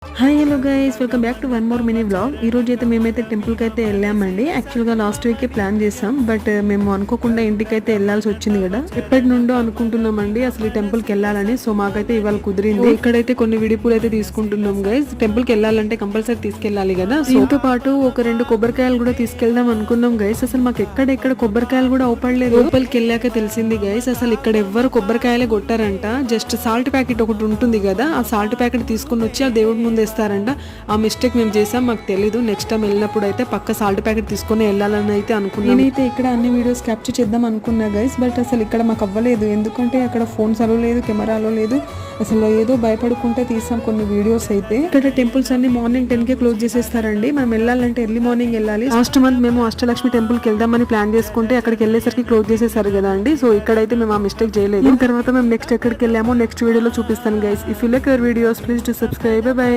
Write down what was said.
Hi hello guys, welcome back to one more mini vlog. ఈ రోజు అయితే మేమైతే టెంపుల్కి అయితే వెళ్ళామండి. యాక్చువల్గా లాస్ట్ వీకే ప్లాన్ చేసాం, బట్ మేము అనుకోకుండా ఇంటికైతే వెళ్ళాల్సి వచ్చింది కదా. ఎప్పటి నుండో అనుకుంటున్నామండి అసలు ఈ టెంపుల్కి వెళ్ళాలని. సో మాకైతే ఇవాళ కుదిరింది. ఇక్కడైతే కొన్ని విడిపూలు అయితే తీసుకుంటున్నాం గైస్. టెంపుల్కి వెళ్ళాలంటే కంపల్సరీ తీసుకెళ్ళాలి కదా. సో దీంతో పాటు ఒక 2 కొబ్బరికాయలు కూడా తీసుకెళ్దాం అనుకున్నాం గైస్. అసలు మాకు ఎక్కడ కొబ్బరికాయలు కూడా అవపడలేదు. లోపలికి వెళ్ళాక తెలిసింది గైస్, అసలు ఇక్కడ ఎవ్వరు కొబ్బరికాయలే కొట్టారంట. జస్ట్ సాల్ట్ ప్యాకెట్ ఒకటి ఉంటుంది కదా, ఆ సాల్ట్ ప్యాకెట్ తీసుకుని వచ్చి ఆ దేవుడి ముందు ఇస్తారంట. ఆ మిస్టేక్ మేము చేసాం, మాకు తెలీదు. నెక్స్ట్ టైం వెళ్ళినప్పుడు అయితే పక్క సాల్ట్ ప్యాకెట్ తీసుకొని వెళ్ళాలని అయితే అనుకున్నాను. నేనైతే ఇక్కడ అన్ని వీడియోస్ క్యాప్చర్ చేద్దాం అనుకున్నా గైస్, బట్ అసలు ఇక్కడ మాకు అవ్వలేదు. ఎందుకంటే అక్కడ ఫోన్స్ అలో లేదు, కెమెరాలో లేదు. అసలు ఏదో భయపడుకుంటే తీసాం కొన్ని వీడియోస్ అయితే. ఇక్కడ టెంపుల్స్ అన్ని మార్నింగ్ 10 కే క్లోజ్ చేసేస్తారండి. మనం వెళ్ళాలంటే ఎర్లీ మార్నింగ్ వెళ్ళాలి. లాస్ట్ మంత్ మేము అష్టలక్ష్మి టెంపుల్ కి వెళ్దామని ప్లాన్ చేసుకుంటే అక్కడికి వెళ్ళేసరికి క్లోజ్ చేసేసారు కదా అండి. సో ఇక్కడైతే మేము ఆ మిస్టేక్ చేయలేదు. దీని తర్వాత మేము నెక్స్ట్ ఎక్కడికి వెళ్ళామో నెక్స్ట్ వీడియోలో చూపిస్తాను guys. If you like your videos please to subscribe. By.